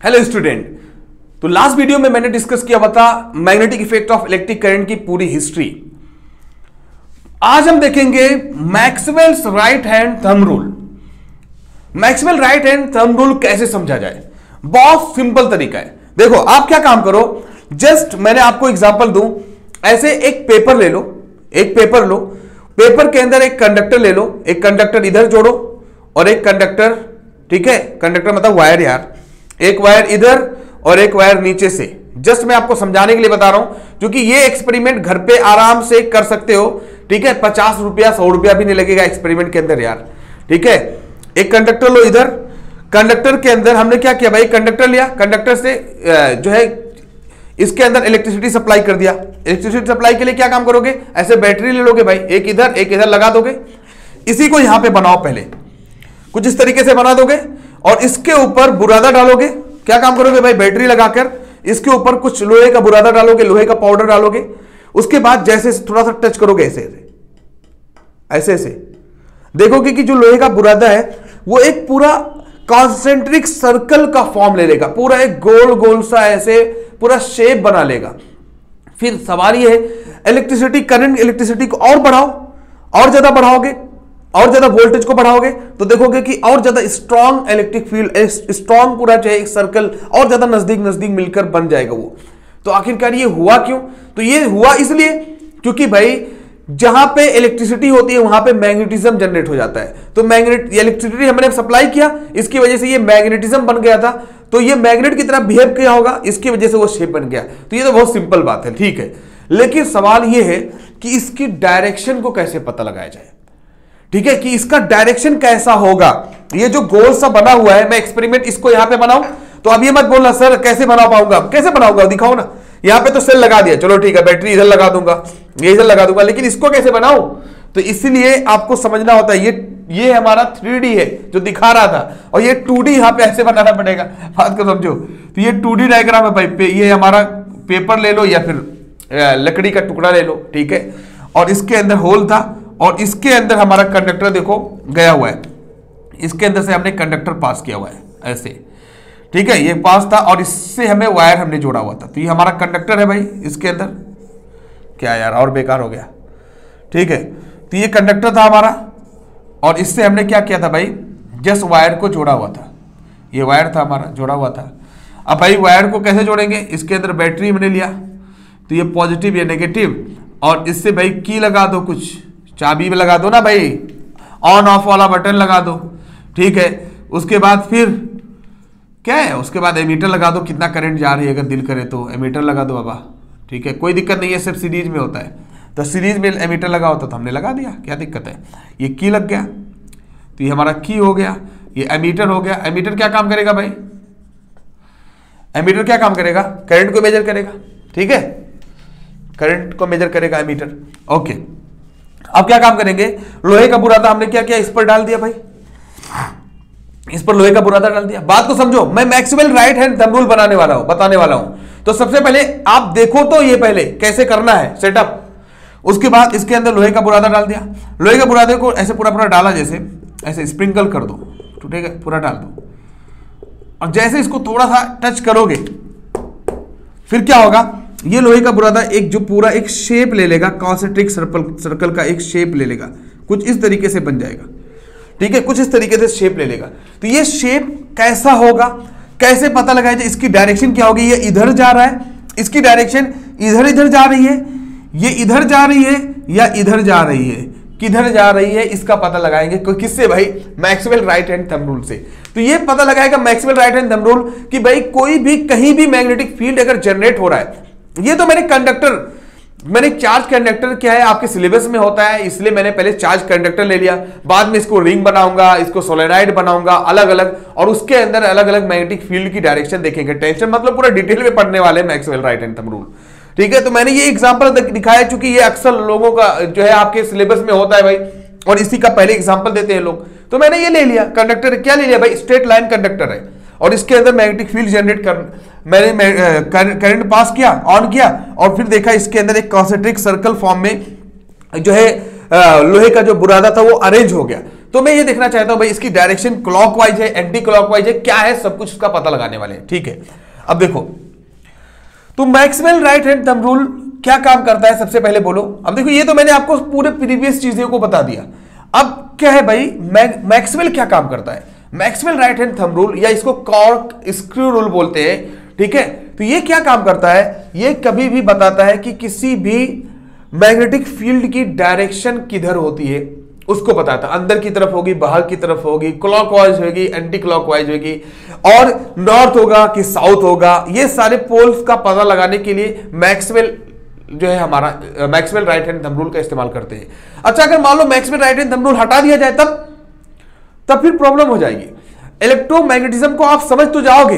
Hello student. तो last video में मैंने डिस्कस किया हुआ था magnetic effect of electric current की पूरी हिस्ट्री। आज हम देखेंगे Maxwell's right hand thumb rule. Maxwell right hand thumb rule कैसे समझा जाए, बहुत सिंपल तरीका है। देखो आप क्या काम करो, जस्ट मैंने आपको एग्जांपल दूं, ऐसे एक पेपर ले लो, एक पेपर लो, पेपर के अंदर एक कंडक्टर ले लो, एक कंडक्टर इधर जोड़ो और एक कंडक्टर, ठीक है, कंडक्टर मतलब वायर यार, एक वायर इधर और एक वायर नीचे से। जस्ट मैं आपको समझाने के लिए बता रहा हूं, क्योंकि ये एक्सपेरिमेंट घर पे आराम से कर सकते हो, ठीक है। 50 रुपया 100 रुपया भी नहीं लगेगा एक्सपेरिमेंट के अंदर यार, ठीक है। एक कंडक्टर लो इधर, कंडक्टर के अंदर हमने क्या किया भाई, कंडक्टर लिया, कंडक्टर से जो है इसके अंदर इलेक्ट्रिसिटी सप्लाई कर दिया। इलेक्ट्रिसिटी सप्लाई के लिए क्या काम करोगे, ऐसे बैटरी ले लोगे भाई, एक इधर लगा दोगे। इसी को यहां पे बनाओ, पहले कुछ इस तरीके से बना दोगे और इसके ऊपर बुरादा डालोगे। क्या काम करोगे भाई, बैटरी लगाकर इसके ऊपर कुछ लोहे का बुरादा डालोगे, लोहे का पाउडर डालोगे। उसके बाद जैसे थोड़ा सा टच करोगे, ऐसे देखोगे कि जो लोहे का बुरादा है वो एक पूरा कॉन्सेंट्रिक सर्कल का फॉर्म ले लेगा, पूरा एक गोल गोल सा ऐसे पूरा शेप बना लेगा। फिर सवाल ये है, इलेक्ट्रिसिटी करंट, इलेक्ट्रिसिटी को और बढ़ाओ, और ज्यादा बढ़ाओगे, और ज्यादा वोल्टेज को बढ़ाओगे तो देखोगे कि और ज्यादा स्ट्रॉन्ग इलेक्ट्रिक फील्ड, स्ट्रॉन्ग पूरा जो है एक सर्कल और ज्यादा नजदीक मिलकर बन जाएगा वो। तो आखिरकार ये हुआ क्यों, तो ये हुआ इसलिए क्योंकि भाई जहां पे इलेक्ट्रिसिटी होती है वहां पे मैग्नेटिज्म जनरेट हो जाता है। तो इलेक्ट्रिसिटी हमने सप्लाई किया, इसकी वजह से ये मैग्नेटिज्म बन गया था, तो ये मैग्नेट की तरह बिहेव किया होगा, इसकी वजह से वो शेप बन गया। तो ये तो बहुत सिंपल बात है, ठीक है। लेकिन सवाल ये है कि इसकी डायरेक्शन को कैसे पता लगाया जाए, ठीक है, कि इसका डायरेक्शन कैसा होगा। ये जो गोल सा बना हुआ है, मैं एक्सपेरिमेंट इसको यहां पे बनाऊं, तो अब ये मत बोलना सर कैसे बना पाऊंगा, कैसे बनाऊंगा दिखाओ ना। यहां पे तो सेल लगा दिया, चलो ठीक है, बैटरी इधर लगा दूंगा, ये इधर लगा दूंगा, लेकिन इसको कैसे बनाऊं, तो इसलिए आपको समझना होता है ये हमारा 3D है जो दिखा रहा था, और ये 2D यहां पे ऐसे बनाना पड़ेगा, बात को समझो। तो ये 2D डायग्राम है भाई, ये हमारा पेपर ले लो या फिर लकड़ी का टुकड़ा ले लो, ठीक है, और इसके अंदर होल था और इसके अंदर हमारा कंडक्टर देखो गया हुआ है, इसके अंदर से हमने कंडक्टर पास किया हुआ है ऐसे, ठीक है, ये पास था और इससे हमें वायर हमने जोड़ा हुआ था। तो ये हमारा कंडक्टर है भाई, इसके अंदर क्या यार और बेकार हो गया, ठीक है। तो ये कंडक्टर था हमारा और इससे हमने क्या किया था भाई, जस्ट वायर को जोड़ा हुआ था, ये वायर था हमारा जोड़ा हुआ था। अब भाई वायर को कैसे जोड़ेंगे, इसके अंदर बैटरी हमने लिया, तो ये पॉजिटिव ये नेगेटिव, और इससे भाई की लगा दो, कुछ चाबी में लगा दो ना भाई, ऑन ऑफ वाला बटन लगा दो, ठीक है। उसके बाद फिर क्या है, उसके बाद एमीटर लगा दो, कितना करंट जा रही है, अगर दिल करे तो एमीटर लगा दो बाबा, ठीक है, कोई दिक्कत नहीं है, सिर्फ सीरीज में होता है। तो सीरीज में एमीटर लगा होता तो हमने लगा दिया, क्या दिक्कत है। ये की लग गया, तो ये हमारा की हो गया, ये एमीटर हो गया। एमीटर क्या काम करेगा भाई, एमीटर क्या काम करेगा, करंट को मेजर करेगा, ठीक है, करंट को मेजर करेगा एमीटर, ओके। अब क्या काम करेंगे, लोहे का बुरादा हमने क्या किया, इस पर डाल दिया भाई, इस पर लोहे का बुरादा डाल दिया। बात को समझो, मैं Maxwell right hand thumb rule बताने वाला हूं। तो सबसे पहले आप देखो तो ये पहले कैसे करना है सेटअप। उसके बाद इसके अंदर लोहे का बुरादा डाल दिया, लोहे के बुरादे को ऐसे पूरा डाला, जैसे ऐसे स्प्रिंकल कर दो, ठीक है, पूरा डाल दो। और जैसे इसको थोड़ा सा टच करोगे फिर क्या होगा, ये लोहे का बुरादा एक जो पूरा एक शेप ले लेगा, कॉन्सेंट्रिक सर्कल का एक शेप ले लेगा, कुछ इस तरीके से बन जाएगा, ठीक है, कुछ इस तरीके से शेप ले लेगा। तो ये शेप कैसा होगा, कैसे पता लगाया जाए, इसकी डायरेक्शन क्या होगी, ये इधर जा रहा है, इसकी डायरेक्शन इधर जा रही है, ये इधर जा रही है या इधर जा रही है, किधर जा रही है, इसका पता लगाएंगे किससे भाई, Maxwell right hand thumb rule से। तो ये पता लगाएगा Maxwell right hand thumb rule कि भाई कोई भी कहीं भी मैग्नेटिक फील्ड अगर जनरेट हो रहा है, ये तो मैंने चार्ज कंडक्टर क्या है आपके सिलेबस में होता है, इसलिए मैंने पहले चार्ज कंडक्टर ले लिया, बाद में इसको रिंग बनाऊंगा, इसको सोलेनॉइड बनाऊंगा अलग अलग, और उसके अंदर अलग अलग मैग्नेटिक फील्ड की डायरेक्शन देखेंगे। टेंशन मतलब पूरा डिटेल में पढ़ने वाले Maxwell right hand thumb rule, ठीक है। तो मैंने ये एग्जांपल दिखाया क्योंकि ये अक्सर लोगों का जो है आपके सिलेबस में होता है भाई, और इसी का पहले एग्जांपल देते हैं लोग। तो मैंने ये ले लिया, कंडक्टर क्या ले लिया भाई, स्ट्रेट लाइन कंडक्टर है, और इसके अंदर मैग्नेटिक फील्ड जनरेट कर, मैंने करंट पास किया, ऑन किया, और फिर देखा इसके अंदर एक कॉन्सेंट्रिक सर्कल फॉर्म में जो है लोहे का जो बुरादा था वो अरेंज हो गया। तो मैं ये देखना चाहता हूं भाई इसकी डायरेक्शन क्लॉकवाइज है, एंटी क्लॉकवाइज है, क्या है, सब कुछ उसका पता लगाने वाले हैं। ठीक है, अब देखो तो Maxwell right hand thumb rule क्या काम करता है, सबसे पहले बोलो। अब देखो ये तो मैंने आपको पूरे प्रीवियस चीजों को बता दिया। अब क्या है भाई, मैक्सवेल क्या काम करता है। Maxwell right hand thumb rule या इसको कॉर्क स्क्रू रूल बोलते हैं। ठीक है, तो ये क्या काम करता है, ये कभी भी बताता है कि किसी भी मैग्नेटिक फील्ड की डायरेक्शन किधर होती है उसको बताता है। अंदर की तरफ होगी, बाहर की तरफ होगी, क्लॉकवाइज होगी, एंटी क्लॉकवाइज होगी, और नॉर्थ होगा कि साउथ होगा। ये सारे पोल्स का पता लगाने के लिए मैक्सवेल जो है हमारा Maxwell right hand thumb rule का इस्तेमाल करते हैं। अच्छा, अगर मान लो Maxwell right hand thumb rule हटा दिया जाए तब फिर प्रॉब्लम हो जाएगी। इलेक्ट्रोमैग्नेटिज्म को आप समझ तो जाओगे,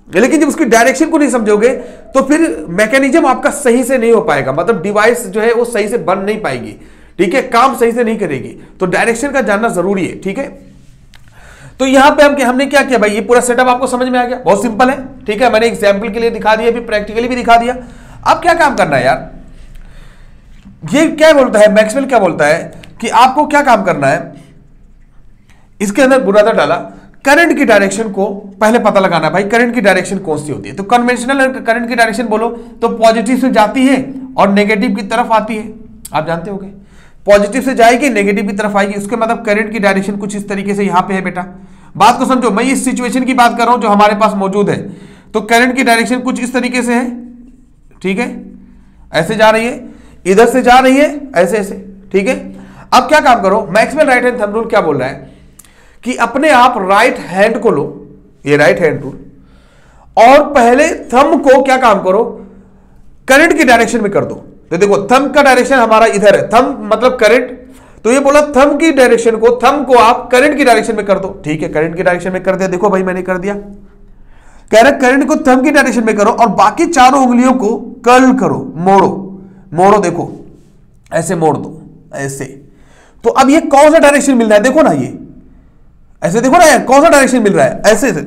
लेकिन जब उसकी डायरेक्शन को नहीं समझोगे तो फिर मैकेनिज्म आपका सही से नहीं हो पाएगा, मतलब डिवाइस जो है वो सही से बन नहीं पाएगी। ठीक है, काम सही से नहीं करेगी, तो डायरेक्शन का जानना जरूरी है। ठीक है, तो यहां पे हमने क्या किया भाई, ये पूरा सेटअप आपको समझ में आ गया, बहुत सिंपल है। ठीक है, मैंने एग्जांपल के लिए दिखा दिया, भी प्रैक्टिकली भी दिखा दिया। अब क्या काम करना है यार, ये क्या बोलता है मैक्सवेल, क्या बोलता है कि आपको क्या काम करना है, इसके अंदर बुरादा डाला, करंट की डायरेक्शन को पहले पता लगाना है भाई, करंट की डायरेक्शन कौन सी होती है। तो कन्वेंशनल करंट की डायरेक्शन बोलो तो पॉजिटिव से जाती है और नेगेटिव की तरफ आती है, आप जानते होंगे। पॉजिटिव से जाएगी, नेगेटिव की तरफ आएगी, उसके मतलब करंट की डायरेक्शन कुछ इस तरीके से यहां पे है बेटा। बात को समझो, मैं इस सिचुएशन की बात कर रहा हूं जो हमारे पास मौजूद है, तो करंट की डायरेक्शन कुछ इस तरीके से है। ठीक है, ऐसे जा रही है, इधर से जा रही है, ऐसे ऐसे। ठीक है, अब क्या काम करो, Maxwell right hand thumb rule क्या बोल रहा है कि अपने आप राइट हैंड को लो, ये राइट हैंड रूल, और पहले थंब को क्या काम करो, करंट की डायरेक्शन में कर दो। तो देखो थंब का डायरेक्शन हमारा इधर है, थंब मतलब करंट, तो ये बोला थंब की डायरेक्शन को, थंब को आप करंट की डायरेक्शन में कर दो। ठीक है, करंट की डायरेक्शन में कर दिया, देखो भाई मैंने कर दिया। कह रहे करंट को थंब की डायरेक्शन में करो और बाकी चारों उंगलियों को कर्ल करो, मोड़ो मोड़ो, देखो ऐसे मोड़ दो, ऐसे। तो अब ये कौन सा डायरेक्शन मिल रहा है, देखो ना, ये ऐसे देखो ना यार, कौन सा डायरेक्शन मिल रहा है, ऐसे ऐसे।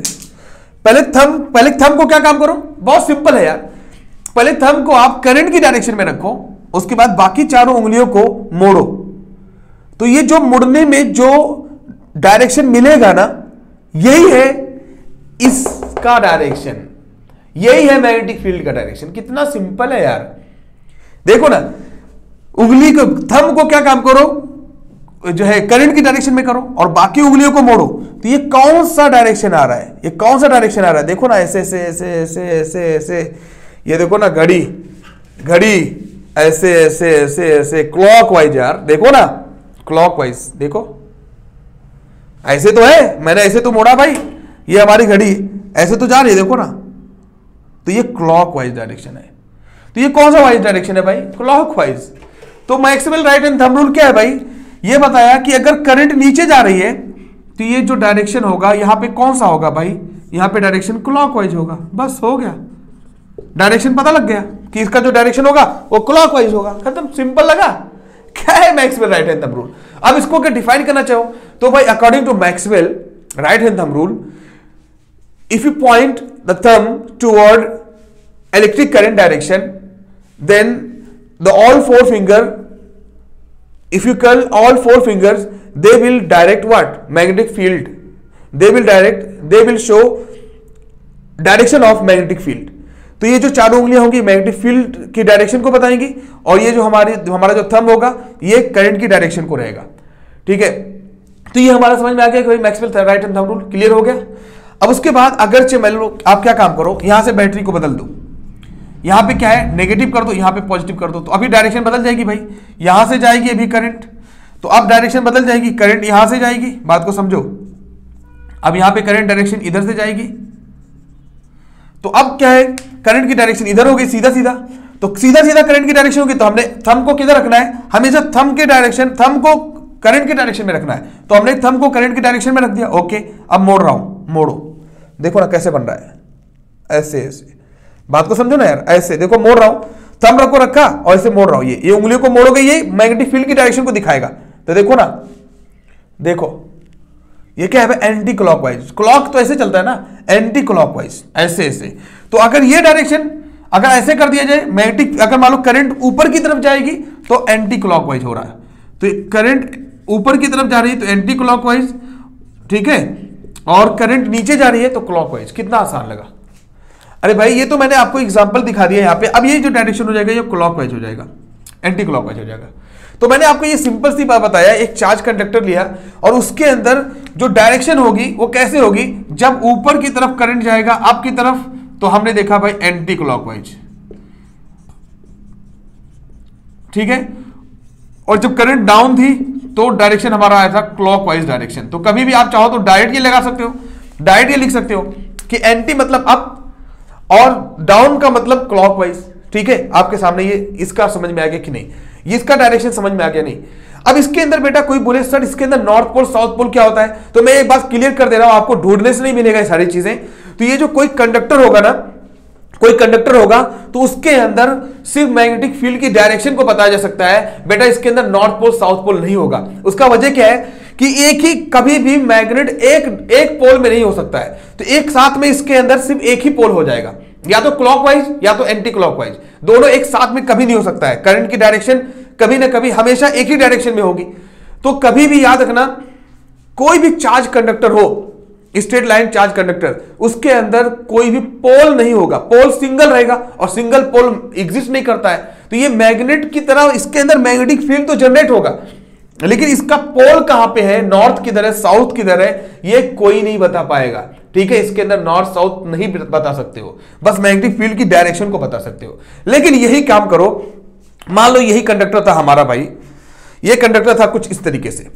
पहले थंब को क्या काम करो, बहुत सिंपल है यार, पहले थंब को आप करंट की डायरेक्शन में रखो, उसके बाद बाकी चारों उंगलियों को मोड़ो। तो ये जो मुड़ने में जो डायरेक्शन मिलेगा ना, यही है इसका डायरेक्शन, यही है मैग्नेटिक फील्ड का डायरेक्शन। कितना सिंपल है यार, देखो ना, उंगली को, थंब को क्या काम करो, जो है करंट की डायरेक्शन में करो और बाकी उंगलियों को मोड़ो। तो ये कौन सा डायरेक्शन आ रहा है, ये कौन सा डायरेक्शन आ रहा है, देखो ना, ऐसे ऐसे ऐसे ऐसे ऐसे ऐसे, ये देखो ना, घड़ी घड़ी ऐसे ऐसे ऐसे ऐसे, क्लॉकवाइज यार, देखो ना, क्लॉकवाइज देखो, ऐसे तो है, मैंने ऐसे तो मोड़ा भाई, ये हमारी घड़ी ऐसे तो जा रही है, देखो ना, तो ये क्लॉकवाइज डायरेक्शन है। तो ये कौन सा वाइज डायरेक्शन है भाई, क्लॉकवाइज। तो Maxwell right hand thumb rule क्या है भाई, ये बताया कि अगर करंट नीचे जा रही है तो ये जो डायरेक्शन होगा यहां पे कौन सा होगा भाई, यहां पे डायरेक्शन क्लॉकवाइज होगा, बस हो गया, डायरेक्शन पता लग गया कि इसका जो डायरेक्शन होगा वो क्लॉकवाइज होगा, खत्म, सिंपल लगा। क्या है Maxwell right hand thumb rule. अब इसको अगर डिफाइन करना चाहो तो भाई according to Maxwell right hand thumb rule, if you point the thumb toward electric current direction, then all four finger, if you curl all four fingers, they will direct what, magnetic field, they will show direction of magnetic field। तो ये जो चारों उंगलियां होंगी magnetic field की direction को बताएंगी, और ये जो हमारा जो थंब होगा ये करंट की डायरेक्शन को रहेगा। ठीक है, तो ये हमारा समझ में आ गया कि भाई Maxwell right hand thumb rule clear हो गया। अब उसके बाद अगर मान लो आप क्या काम करो, यहां से बैटरी को बदल दो, यहां पे क्या है नेगेटिव कर दो, यहां पे पॉजिटिव कर दो, तो अभी डायरेक्शन बदल जाएगी भाई, यहां से जाएगी अभी करंट, तो अब डायरेक्शन बदल जाएगी, करंट यहां से जाएगी, बात को समझो, अब यहां पे करंट डायरेक्शन इधर से जाएगी, तो अब क्या है, करंट की डायरेक्शन इधर होगी सीधा सीधा, तो सीधा सीधा करंट की डायरेक्शन होगी, तो हमने थंब को किधर रखना है, हमेशा थंब के डायरेक्शन, थंब को करंट के डायरेक्शन में रखना है, तो हमने थंब को करंट की डायरेक्शन में रख दिया। ओके, अब मोड़ रहा हूं, मोड़ो, देखो ना कैसे बन रहा है, ऐसे ऐसे, बात को समझो ना यार, ऐसे देखो मोड़ रहा हूं, थंब रखो रखा और ऐसे मोड़ रहा हूं, ये उंगलियों को मोड़ोगे, ये मैग्नेटिक फील्ड की डायरेक्शन को दिखाएगा। तो देखो ना, देखो ये क्या है, एंटी क्लॉकवाइज, क्लॉक तो ऐसे चलता है ना, एंटी क्लॉकवाइज ऐसे ऐसे। तो अगर ये डायरेक्शन अगर ऐसे कर दिया जाए, मैग्नेटिक अगर मान लो करंट ऊपर की तरफ जाएगी तो एंटी क्लॉकवाइज हो रहा है, तो करंट ऊपर की तरफ जा रही है तो एंटी क्लॉकवाइज, ठीक है, और करंट नीचे जा रही है तो क्लॉकवाइज। कितना आसान लगा। अरे भाई ये तो मैंने आपको एग्जांपल दिखा दिया यहाँ पे। अब ये जो डायरेक्शन हो जाएगा ये क्लॉकवाइज हो जाएगा, एंटी क्लॉकवाइज हो जाएगा। तो मैंने आपको ये सिंपल सी बात बताया, एक चार्ज कंडक्टर लिया और उसके अंदर जो डायरेक्शन होगी वो कैसे होगी, जब ऊपर की तरफ करंट जाएगा अप की तरफ तो हमने देखा भाई एंटी क्लॉकवाइज, ठीक है, और जब करंट डाउन थी तो डायरेक्शन हमारा आया था क्लॉकवाइज डायरेक्शन। तो कभी भी आप चाहो तो डायरेक्ट ये लगा सकते हो, डायरेक्ट ये लिख सकते हो कि एंटी मतलब अप और डाउन का मतलब क्लॉकवाइज, ठीक है। आपके सामने ये इसका समझ में आ गया कि नहीं, ये इसका डायरेक्शन समझ में आ गया नहीं। अब इसके अंदर बेटा कोई बोले सर इसके अंदर नॉर्थ पोल साउथ पोल क्या होता है, तो मैं एक बात क्लियर कर दे रहा हूं, आपको ढूंढने से नहीं मिलेगा ये सारी चीजें। तो ये जो कोई कंडक्टर होगा ना, कोई कंडक्टर होगा तो उसके अंदर सिर्फ मैग्नेटिक फील्ड की डायरेक्शन को बताया जा सकता है बेटा, इसके अंदर नॉर्थ पोल साउथ पोल नहीं होगा। उसका वजह क्या है कि एक ही कभी भी मैग्नेट एक पोल में नहीं हो सकता है, तो एक साथ में इसके अंदर सिर्फ एक ही पोल हो जाएगा, या तो क्लॉकवाइज या तो एंटी क्लॉकवाइज, दोनों एक साथ में कभी नहीं हो सकता है। करंट की डायरेक्शन कभी ना कभी हमेशा एक ही डायरेक्शन में होगी। तो कभी भी याद रखना, कोई भी चार्ज कंडक्टर हो, स्ट्रेट लाइन चार्ज कंडक्टर, उसके अंदर कोई भी पोल नहीं होगा, पोल सिंगल रहेगा और सिंगल पोल एग्जिस्ट नहीं करता है। तो ये मैग्नेट की तरह इसके अंदर मैग्नेटिक फील्ड तो जनरेट होगा, लेकिन इसका पोल कहां पे है, नॉर्थ किधर है साउथ किधर है, ये कोई नहीं बता पाएगा, ठीक है। इसके अंदर नॉर्थ साउथ नहीं बता सकते हो, बस मैग्नेटिक फील्ड की डायरेक्शन को बता सकते हो। लेकिन यही काम करो, मान लो यही कंडक्टर था हमारा भाई, ये कंडक्टर था कुछ इस तरीके से,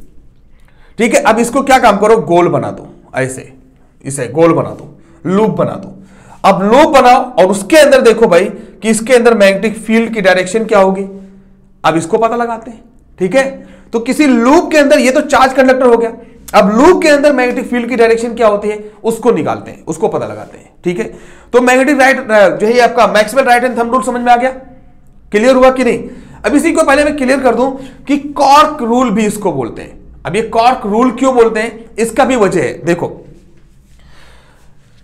ठीक है। अब इसको क्या काम करो, गोल बना दो, ऐसे इसे गोल बना दो, लूप बना दो। अब लूप बनाओ और उसके अंदर देखो भाई कि इसके अंदर मैग्नेटिक फील्ड की डायरेक्शन क्या होगी। अब इसको पता लगाते हैं, ठीक है। तो किसी लूप के अंदर, ये तो चार्ज कंडक्टर हो गया, अब लूप के अंदर मैग्नेटिक फील्ड की डायरेक्शन क्या होती है उसको निकालते हैं, उसको पता लगाते हैं, ठीक है। तो मैग्नेटिक राइट जो है आपका Maxwell right hand thumb rule समझ में आ गया, क्लियर हुआ कि नहीं। अब इसी को पहले मैं क्लियर कर दूं कि कॉर्क रूल भी इसको बोलते हैं। अब ये कॉर्क रूल क्यों बोलते हैं, इसका भी वजह है। देखो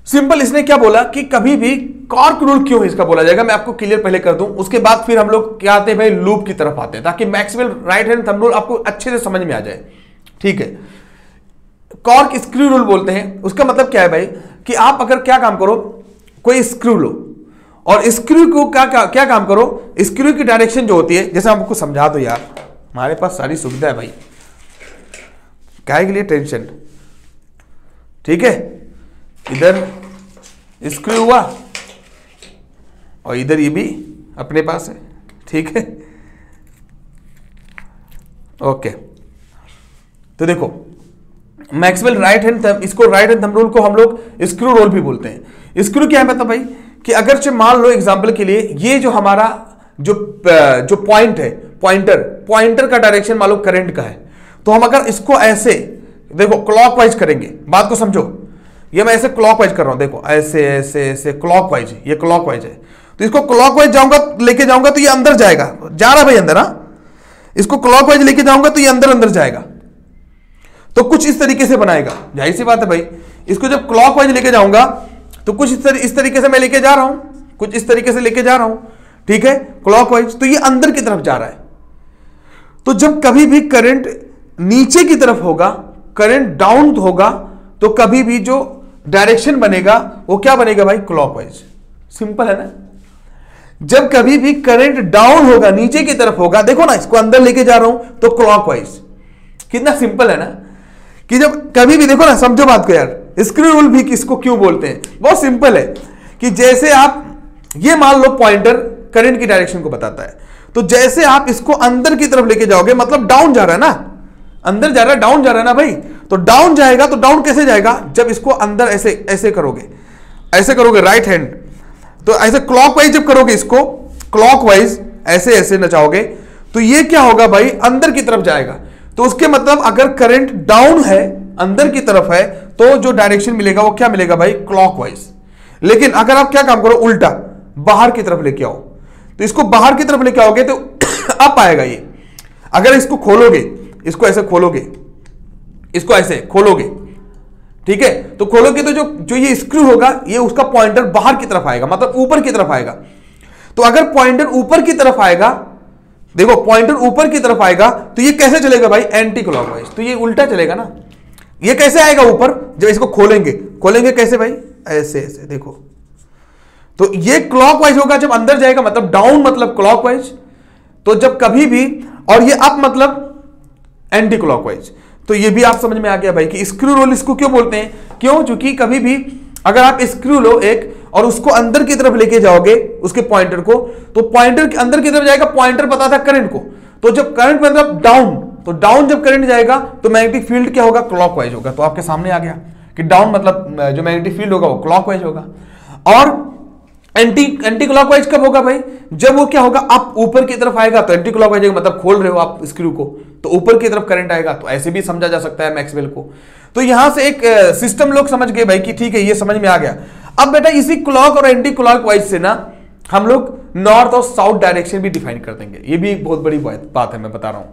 सिंपल, इसने क्या बोला कि कभी भी कॉर्क रूल क्यों इसका बोला जाएगा, मैं आपको क्लियर पहले कर दूं, उसके बाद फिर हम लोग क्या आते हैं भाई, लूप की तरफ आते हैं, ताकि Maxwell right hand thumb rule आपको अच्छे से समझ में आ जाए, ठीक है। कॉर्क स्क्रू रूल बोलते हैं, उसका मतलब क्या है भाई कि आप अगर क्या काम करो, कोई स्क्रू लो और स्क्रू को क्या काम करो, स्क्रू की डायरेक्शन जो होती है, जैसे आपको समझा दो यार, हमारे पास सारी सुविधा है भाई, काहे के लिए टेंशन, ठीक है। इधर स्क्रू हुआ और इधर ये भी अपने पास है, ठीक है, ओके। तो देखो मैक्सवेल राइट हैंड थंब, इसको राइट हैंड थंब रूल को हम लोग स्क्रू रोल भी बोलते हैं। स्क्रू क्या है मतलब भाई कि अगर मान लो एग्जांपल के लिए ये जो हमारा जो पॉइंट है, पॉइंटर का डायरेक्शन मान लो करंट का है, तो हम अगर इसको ऐसे देखो क्लॉकवाइज करेंगे, बात को समझो, ये मैं ऐसे क्लॉकवाइज कर रहा हूं, देखो ऐसे ऐसे ऐसे क्लॉकवाइज, ये क्लॉकवाइज है, तो इसको क्लॉकवाइज जाऊंगा, लेके जाऊंगा तो ये अंदर जाएगा, जा रहा भाई अंदर, हाँ, इसको क्लॉकवाइज लेके जाऊंगा तो ये अंदर अंदर जाएगा, तो कुछ इस तरीके से बनाएगा, जाहिर सी बात है भाई। इसको जब क्लॉकवाइज लेके जाऊंगा तो कुछ इस तरीके से मैं लेके जा रहा हूं, कुछ इस तरीके से लेके जा रहा हूं, ठीक है, क्लॉकवाइज, तो ये अंदर की तरफ जा रहा है। तो जब कभी भी करंट नीचे की तरफ होगा, करंट डाउन होगा, तो कभी भी जो डायरेक्शन बनेगा वो क्या बनेगा भाई, क्लॉकवाइज। सिंपल है ना। जब कभी भी करंट डाउन होगा, नीचे की तरफ होगा, देखो ना इसको अंदर लेके जा रहा हूं तो क्लॉकवाइज। कितना सिंपल है ना कि जब कभी भी, देखो ना, समझो बात को यार, स्क्रू रूल भी किसको क्यों बोलते हैं, बहुत सिंपल है कि जैसे आप ये मान लो पॉइंटर करंट की डायरेक्शन को बताता है, तो जैसे आप इसको अंदर की तरफ लेके जाओगे, मतलब डाउन जा रहा है ना, अंदर जा रहा है, डाउन जा रहा है ना भाई, तो डाउन जाएगा, तो डाउन कैसे जाएगा, जब इसको अंदर ऐसे ऐसे करोगे राइट हैंड, तो ऐसे क्लॉकवाइज जब करोगे, इसको क्लॉकवाइज ऐसे ऐसे नचाओगे, तो ये क्या होगा भाई, अंदर की तरफ जाएगा। तो उसके मतलब अगर करंट डाउन है, अंदर की तरफ है, तो जो डायरेक्शन मिलेगा वो क्या मिलेगा भाई, क्लॉकवाइज। लेकिन अगर आप क्या काम करो, उल्टा बाहर की तरफ लेके आओ, तो इसको बाहर की तरफ लेके आओगे तो अप आएगा ये। अगर इसको खोलोगे, इसको ऐसे खोलोगे, इसको ऐसे खोलोगे, ठीक है, तो खोलोगे तो जो ये स्क्रू होगा, ये उसका पॉइंटर बाहर की तरफ आएगा, मतलब ऊपर की तरफ आएगा। तो अगर पॉइंटर ऊपर की तरफ आएगा देखो पॉइंटर ऊपर की तरफ आएगा तो ये कैसे चलेगा भाई, एंटी क्लॉकवाइज, तो ये उल्टा चलेगा ना। ये कैसे आएगा ऊपर, जब इसको खोलेंगे, खोलेंगे कैसे भाई, ऐसे ऐसे देखो, तो ये क्लॉकवाइज होगा जब अंदर जाएगा, मतलब डाउन मतलब क्लॉकवाइज, तो जब कभी भी, और ये अप मतलब एंटी क्लॉकवाइज। तो ये भी आप समझ में आ गया भाई कि स्क्रू रोल इसको क्यों बोलते हैं, क्यों, क्योंकि कभी भी अगर आप स्क्रू लो एक और उसको अंदर की तरफ लेके जाओगे उसके पॉइंटर को, तो पॉइंटर के अंदर की तरफ जाएगा, पॉइंटर पता था करंट को, तो जब करंट मतलब डाउन, तो डाउन जब करंट जाएगा तो मैग्नेटिक फील्ड क्या होगा, क्लॉकवाइज होगा। तो आपके सामने आ गया कि डाउन मतलब जो मैग्नेटिक फील्ड होगा वो क्लॉकवाइज होगा। और एंटी क्लॉकवाइज कब होगा भाई, जब वो क्या होगा, आप ऊपर की तरफ आएगा तो एंटी क्लॉकवाइज होगा, मतलब खोल रहे हो आप स्क्रू को तो ऊपर की तरफ करंट आएगा। तो ऐसे भी समझा जा सकता है मैक्सवेल को। तो यहां से एक सिस्टम लोग समझ गए भाई कि ठीक है ये समझ में आ गया। अब बेटा इसी क्लॉक और एंटी क्लॉकवाइज से ना हम लोग नॉर्थ और साउथ डायरेक्शन भी डिफाइन कर देंगे। ये भी बहुत बड़ी बात है, मैं बता रहा हूं।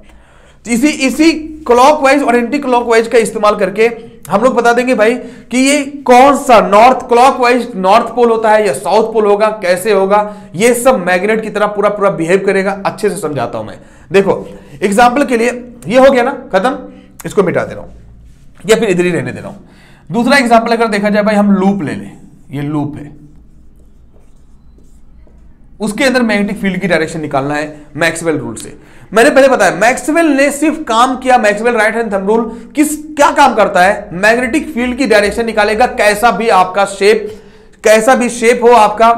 इसी क्लॉकवाइज और एंटी क्लॉकवाइज का इस्तेमाल करके हम लोग बता देंगे भाई कि ये कौन सा नॉर्थ क्लॉकवाइज नॉर्थ पोल होता है या साउथ पोल होगा, कैसे होगा, ये सब मैग्नेट की तरह पूरा पूरा बिहेव करेगा। अच्छे से समझाता हूं मैं। देखो एग्जाम्पल के लिए ये हो गया ना खत्म, इसको मिटा दे रहा हूं या फिर इधर ही रहने दे रहा हूं। दूसरा एग्जाम्पल अगर देखा जाए भाई, हम लूप ले लें, ये लूप है, उसके अंदर मैग्नेटिक फील्ड की डायरेक्शन निकालना है मैक्सवेल रूल से। मैंने पहले बताया मैक्सवेल ने सिर्फ काम किया, Maxwell right hand thumb rule क्या काम करता है, मैग्नेटिक फील्ड की डायरेक्शन निकालेगा। कैसा भी आपका शेप, कैसा भी शेप हो आपका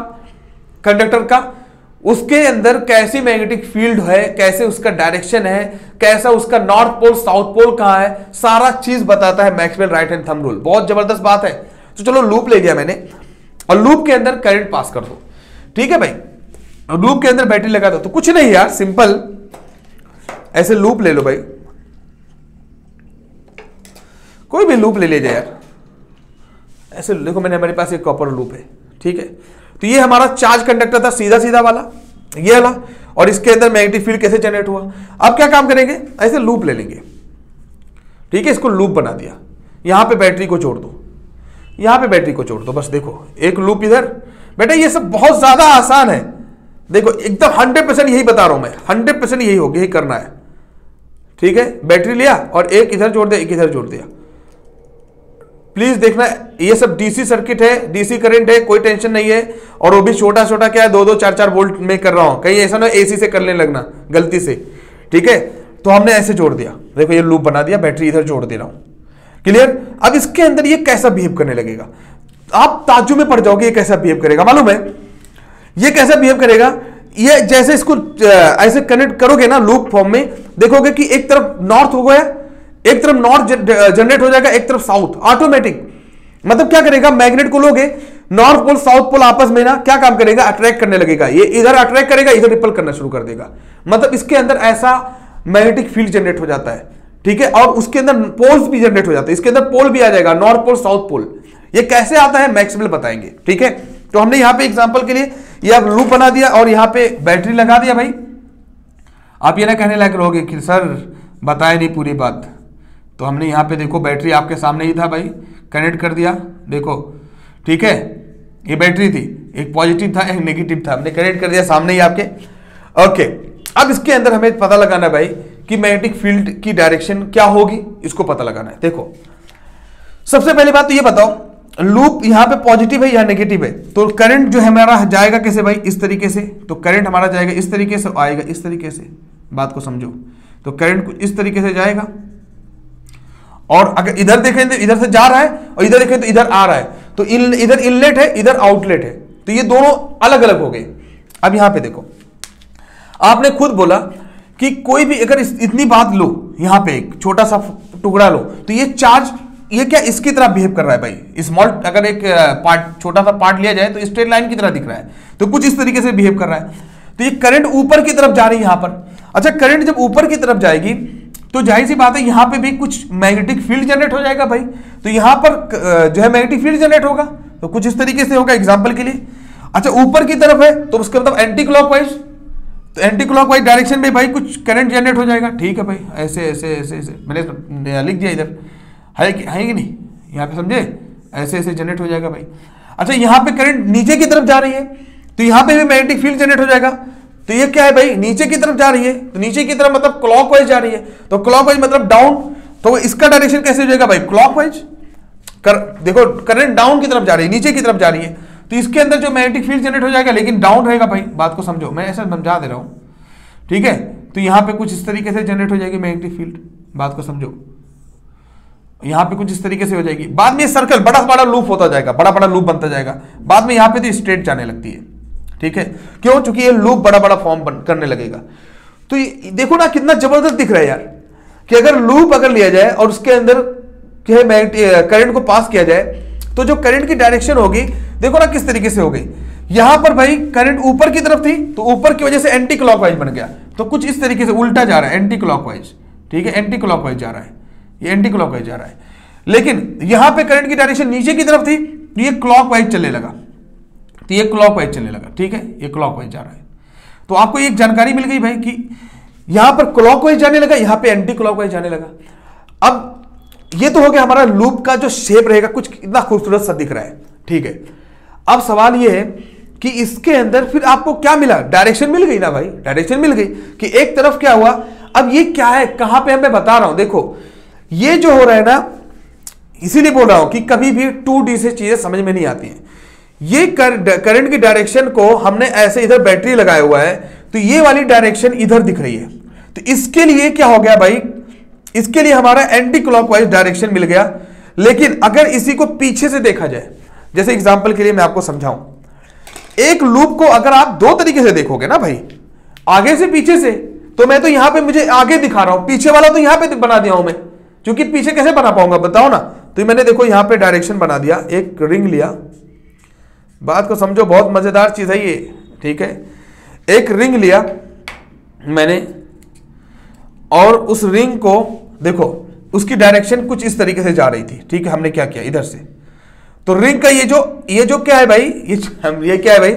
कंडक्टर का, उसके अंदर कैसी मैग्नेटिक फील्ड है, कैसे उसका डायरेक्शन है, कैसा उसका नॉर्थ पोल साउथ पोल कहां है, सारा चीज बताता है Maxwell right hand thumb rule. बहुत जबरदस्त बात है। तो चलो लूप ले लिया मैंने और लूप के अंदर करंट पास कर दो, ठीक है भाई, और लूप के अंदर बैटरी लगा दो। तो कुछ नहीं यार, सिंपल ऐसे लूप ले लो भाई, कोई भी लूप ले लीजिए यार, ऐसे देखो मैंने, हमारे पास एक कॉपर लूप है, ठीक है। तो ये हमारा चार्ज कंडक्टर था, सीधा सीधा वाला, ये वाला, और इसके अंदर मैग्नेटिक फील्ड कैसे जनरेट हुआ। अब क्या काम करेंगे, ऐसे लूप ले लेंगे, ठीक है, इसको लूप बना दिया, यहां पे बैटरी को जोड़ दो, यहां पे बैटरी को जोड़ दो, बस देखो एक लूप इधर। बेटा ये सब बहुत ज्यादा आसान है, देखो एकदम 100% यही बता रहा हूं मैं, 100% यही होगा, यही करना है, ठीक है। बैटरी लिया और एक इधर जोड़ दिया, एक इधर जोड़ दिया। प्लीज देखना, ये सब डीसी सर्किट है, डीसी करंट है, कोई टेंशन नहीं है। और वो भी छोटा छोटा क्या है, 2-2 4-4 वोल्ट में कर रहा हूं, कहीं ऐसा ना एसी से करने लगना गलती से, ठीक है। तो हमने ऐसे जोड़ दिया, देखो ये लूप बना दिया, बैटरी इधर जोड़ दे रहा हूं, क्लियर। अब इसके अंदर ये कैसा बिहेव करने लगेगा, आप ताज्जुब में पड़ जाओगे, ये कैसा बिहेव करेगा मालूम है, ये कैसा बिहेव करेगा, ये जैसे इसको ऐसे कनेक्ट करोगे ना लूप फॉर्म में, देखोगे कि एक तरफ नॉर्थ हो गया, एक तरफ नॉर्थ जनरेट हो जाएगा, एक तरफ साउथ, ऑटोमेटिक। मतलब क्या करेगा, मैग्नेट को लोगे, नॉर्थ पोल साउथ पोल आपस में ना क्या काम करेगा, अट्रैक्ट करने लगेगा, ये इधर अट्रैक्ट करेगा, इधर रिपल करना शुरू कर देगा। मतलब इसके अंदर ऐसा मैग्नेटिक फील्ड जनरेट हो जाता है, ठीक है। और उसके अंदर पोल्स भी जनरेट हो जाते हैं, इसके अंदर पोल भी आ जाएगा, नॉर्थ पोल साउथ पोल। ये कैसे आता है मैक्सवेल बताएंगे, ठीक है। तो हमने यहां पे एग्जांपल के लिए ये लूप बना दिया और यहां पे बैटरी लगा दिया भाई। आप ये ना कहने लग रहोगे कि सर बताए नहीं पूरी बात, तो हमने यहां पे देखो बैटरी आपके सामने ही था भाई, कनेक्ट कर दिया, देखो ठीक है, ये बैटरी थी, एक पॉजिटिव था एक नेगेटिव था, हमने कनेक्ट कर दिया सामने ही आपके, ओके। अब इसके अंदर हमें पता लगाना है भाई कि मैग्नेटिक फील्ड की डायरेक्शन क्या होगी, इसको पता लगाना है। देखो सबसे पहली बात तो ये बताओ, लूप यहां पे पॉजिटिव है या नेगेटिव है, तो करंट जो है हमारा जाएगा कैसे भाई, इस तरीके से। तो करंट हमारा जाएगा इस तरीके से, आएगा इस तरीके से, बात को समझो। तो करंट कुछ इस तरीके से जाएगा, और अगर इधर देखें तो इधर से जा रहा है, और इधर देखें तो इधर आ रहा है। तो इधर इनलेट है, इधर आउटलेट है, तो ये दोनों अलग अलग हो गए। अब यहां पे देखो, आपने खुद बोला कि कोई भी अगर इतनी बात लो, यहां पे एक छोटा सा टुकड़ा लो, तो ये चार्ज ये क्या इसकी तरह बिहेव कर रहा है भाई, स्मॉल अगर एक पार्ट छोटा सा पार्ट लिया जाए तो स्ट्रेट लाइन की तरह दिख रहा है, तो कुछ इस तरीके से बिहेव कर रहा है। तो ये करंट ऊपर की तरफ जा रही है यहां पर। अच्छा, करंट जब ऊपर की तरफ जाएगी तो जाहिर सी बात है यहां पे भी कुछ मैग्नेटिक फील्ड जनरेट हो जाएगा भाई। तो यहां पर जो है मैग्नेटिक फील्ड जनरेट होगा, तो कुछ इस तरीके से होगा एग्जांपल के लिए। अच्छा, ऊपर की तरफ है तो उसका मतलब एंटी क्लॉकवाइज, तो एंटी क्लॉकवाइज डायरेक्शन में भाई कुछ करंट जनरेट हो जाएगा, ठीक है भाई। ऐसे ऐसे ऐसे ऐसे मैंने लिख दिया, इधर है कि नहीं, यहाँ पे समझे, ऐसे ऐसे जनरेट हो जाएगा भाई। अच्छा, यहाँ पे करंट नीचे की तरफ जा रही है, तो यहाँ पे भी मैग्नेटिक फील्ड जनरेट हो जाएगा, तो ये क्या है भाई, नीचे की तरफ जा रही है, तो नीचे की तरफ मतलब क्लॉकवाइज जा रही है, तो क्लॉकवाइज मतलब डाउन, तो इसका डायरेक्शन कैसे हो जाएगा भाई, क्लॉकवाइज। देखो करंट डाउन की तरफ जा रही है, नीचे की तरफ जा रही है, तो इसके अंदर जो मैग्नेटिक फील्ड जनरेट हो जाएगा, लेकिन डाउन रहेगा भाई, बात को समझो, मैं ऐसा समझा दे रहा हूं, ठीक है। तो यहां पे कुछ इस तरीके से जनरेट हो जाएगी मैग्नेटिक फील्ड, बात को समझो, यहां पे कुछ इस तरीके से हो जाएगी, बाद में सर्कल बड़ा बड़ा लूप होता जाएगा, बड़ा बड़ा लूप बनता जाएगा, बाद में यहां पे तो स्ट्रेट जाने लगती है, ठीक है, क्यों, चूंकि ये लूप बड़ा बड़ा फॉर्म करने लगेगा। तो देखो ना कितना जबरदस्त दिख रहा है यार, कि अगर लूप अगर लिया जाए और उसके अंदर करंट को पास किया जाए, तो जो करंट की डायरेक्शन होगी, देखो ना किस तरीके से हो गई। यहां पर भाई करंट ऊपर की तरफ थी, तो ऊपर की वजह से एंटी क्लॉकवाइज बन गया, तो कुछ इस तरीके से उल्टा जा रहा है, एंटी क्लॉकवाइज, ठीक है, एंटी क्लॉकवाइज जा रहा है, ये एंटी क्लॉकवाइज जा रहा है। लेकिन यहां पे करंट की डायरेक्शन नीचे की तरफ थी, तो ये क्लॉकवाइज चलने लगा, तो ये क्लॉकवाइज चलने लगा, ठीक है, ये क्लॉकवाइज जा रहा है। तो आपको एक जानकारी मिल गई भाई कि यहां पर क्लॉकवाइज जाने लगा, यहां पे एंटी क्लॉकवाइज जाने लगा। अब ये तो हो गया हमारा लूप का जो शेप रहेगा, कुछ इतना खूबसूरत सा दिख रहा है, ठीक है। अब सवाल ये है कि इसके अंदर फिर आपको क्या मिला, डायरेक्शन मिल गई ना भाई, डायरेक्शन मिल गई कि एक तरफ क्या हुआ। अब ये क्या है, कहां पे मैं बता रहा हूं, देखो ये जो हो रहा है ना, इसीलिए बोल रहा हूं कि कभी भी 2D से चीजें समझ में नहीं आती हैं। ये करंट की डायरेक्शन को हमने ऐसे इधर बैटरी लगाया हुआ है, तो ये वाली डायरेक्शन इधर दिख रही है, तो इसके लिए क्या हो गया भाई, इसके लिए हमारा एंटी क्लॉकवाइज डायरेक्शन मिल गया। लेकिन अगर इसी को पीछे से देखा जाए, जैसे एग्जांपल के लिए मैं आपको समझाऊं, एक लूप को अगर आप दो तरीके से देखोगे ना भाई, आगे से पीछे से, तो मैं तो यहां पे मुझे आगे दिखा रहा हूं, पीछे वाला तो यहां पे बना दिया हूं मैं, क्योंकि पीछे कैसे बना पाऊंगा बताओ ना। तो मैंने देखो यहां पे डायरेक्शन बना दिया, एक रिंग लिया, बात को समझो, बहुत मजेदार चीज है ये, ठीक है। एक रिंग लिया मैंने, और उस रिंग को देखो, उसकी डायरेक्शन कुछ इस तरीके से जा रही थी, ठीक है। हमने क्या किया, इधर से, तो रिंग का ये जो क्या है भाई, ये क्या है भाई,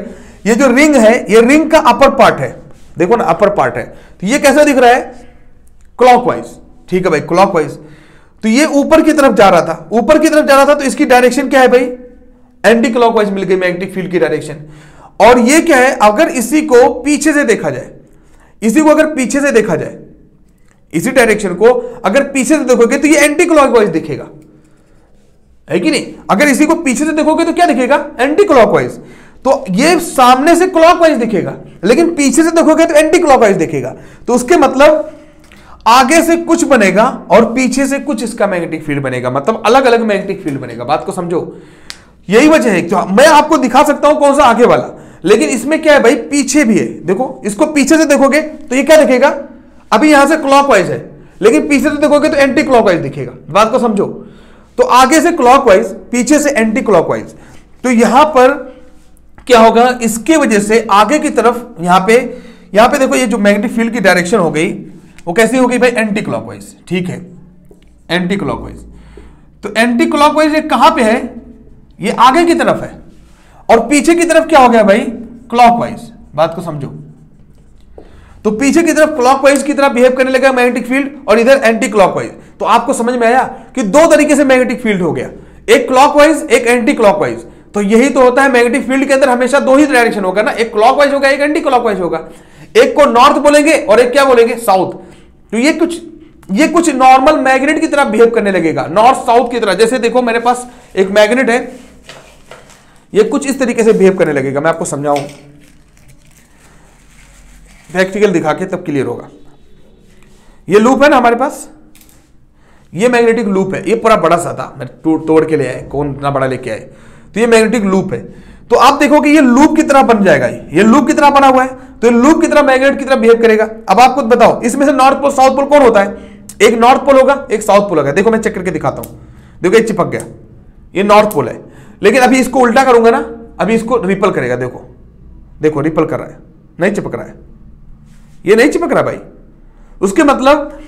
ये जो रिंग है, ये रिंग का अपर पार्ट है, देखो ना अपर पार्ट है, तो ये कैसे दिख रहा है, क्लॉकवाइज, ठीक है भाई, क्लॉकवाइज। तो ये ऊपर की तरफ जा रहा था, ऊपर की तरफ जा रहा था, तो इसकी डायरेक्शन क्या है भाई, एंटी क्लॉकवाइज मिल गई मैग्नेटिक फील्ड की डायरेक्शन। और ये क्या है, अगर इसी को पीछे से देखा जाए, इसी को अगर पीछे से देखा जाए, इसी डायरेक्शन को अगर पीछे से देखोगे तो ये एंटी क्लॉकवाइज दिखेगा, है कि नहीं। अगर इसी को पीछे से देखोगे तो क्या दिखेगा, एंटी क्लॉकवाइज। तो ये सामने से क्लॉकवाइज दिखेगा, लेकिन पीछे से देखोगे तो एंटी क्लॉकवाइज दिखेगा। तो उसके मतलब आगे से कुछ बनेगा और पीछे से कुछ इसका मैग्नेटिक फील्ड बनेगा, मतलब अलग अलग मैग्नेटिक फील्ड बनेगा, बात को समझो। यही वजह है, तो मैं आपको दिखा सकता हूं कौन सा आगे वाला, लेकिन इसमें क्या है भाई, पीछे भी है। देखो इसको पीछे से देखोगे तो ये क्या दिखेगा, अभी यहां से क्लॉकवाइज है, लेकिन पीछे से देखोगे तो एंटी क्लॉकवाइज दिखेगा, बात को समझो। तो आगे से क्लॉकवाइज, पीछे से एंटी क्लॉकवाइज। तो यहां पर क्या होगा, इसके वजह से आगे की तरफ यहां पे देखो, ये जो मैग्नेटिक फील्ड की डायरेक्शन हो गई वो कैसी हो गई भाई, एंटी क्लॉकवाइज, ठीक है, एंटी क्लॉकवाइज। तो एंटी क्लॉकवाइज ये कहां पे है, ये आगे की तरफ है, और पीछे की तरफ क्या हो गया भाई, क्लॉकवाइज, बात को समझो। तो पीछे की तरफ क्लॉकवाइज की तरह बिहेव करने लगा मैग्नेटिक फील्ड, और इधर एंटी क्लॉकवाइज। तो आपको समझ में आया कि दो तरीके से मैग्नेटिक फील्ड हो गया, एक क्लॉकवाइज, एक एंटी क्लॉकवाइज। तो यही तो होता है मैग्नेटिक फील्ड के अंदर, हमेशा दो ही डायरेक्शन होगा ना, एक क्लॉकवाइज होगा, एक एंटी क्लॉकवाइज होगा। एक को नॉर्थ बोलेंगे और एक क्या बोलेंगे, साउथ। तो ये कुछ नॉर्मल मैग्नेट की तरह बिहेव करने लगेगा, नॉर्थ साउथ की तरह। जैसे देखो मेरे पास एक मैग्नेट है, ये कुछ इस तरीके से बिहेव करने लगेगा, मैं आपको समझाऊं, प्रैक्टिकल दिखा के तब क्लियर होगा। ये लूप है ना हमारे पास, ये मैग्नेटिक लूप है, ये पूरा बड़ा सा था, मैं तोड़ के ले आए, कौन इतना बड़ा लेके आए। तो ये मैग्नेटिक लूप है, तो आप देखोगे ये लूप की तरह बन जाएगा, ये लूप की तरह बना हुआ है, तो ये लूप की तरह मैग्नेट की तरह बिहेव करेगा। अब आप खुद बताओ, इसमें से नॉर्थ पोल साउथ पोल कौन होता है, एक नॉर्थ पोल होगा, एक साउथ पोल होगा। देखो मैं चेक करके दिखाता हूं, देखो ये चिपक गया, ये नॉर्थ पोल है। लेकिन अभी इसको उल्टा करूंगा ना, अभी इसको रिपल करेगा, देखो देखो रिपल कर रहा है, नहीं चिपक रहा है, ये नहीं चिपक रहा भाई। उसके मतलब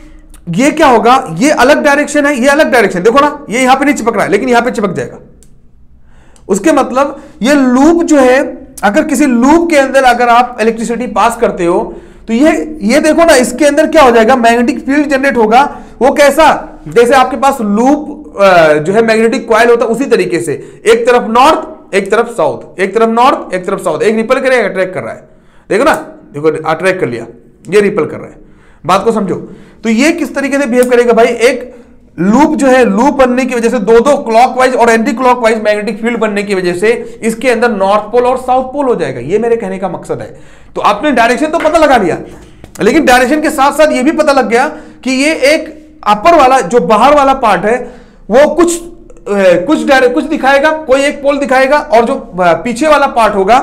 ये क्या होगा, ये अलग डायरेक्शन है, ये अलग डायरेक्शन, देखो ना, ये यहां पे नहीं चिपक रहा है, लेकिन यहां पे चिपक जाएगा। उसके मतलब ये लूप जो है, अगर किसी लूप के अंदर अगर आप इलेक्ट्रिसिटी पास करते हो, तो ये देखो ना, इसके अंदर क्या हो जाएगा, मैग्नेटिक फील्ड जनरेट होगा। वो कैसा, जैसे आपके पास लूप जो है मैग्नेटिक कॉइल होता है, उसी तरीके से, एक तरफ नॉर्थ, एक तरफ साउथ, एक तरफ नॉर्थ, एक तरफ साउथ, एक रिपल करेगा, ट्रैक कर रहा है, देखो ना, देखो अट्रैक्ट कर लिया, ये रिपल कर रहा है, बात को समझो। तो ये किस तरीके से बिहेव करेगा भाई, एक लूप जो है, लूप बनने की वजह से दो दो क्लॉकवाइज और एंटी क्लॉकवाइज मैग्नेटिक फील्ड बनने की वजह से इसके अंदर नॉर्थ पोल और साउथ पोल हो जाएगा। ये मेरे कहने का मकसद है। तो आपने डायरेक्शन तो पता लगा लिया, लेकिन डायरेक्शन के साथ साथ ये भी पता लग गया कि ये एक अपर वाला जो बाहर वाला पार्ट है वो कुछ दिखाएगा, कोई एक पोल दिखाएगा, और जो पीछे वाला पार्ट होगा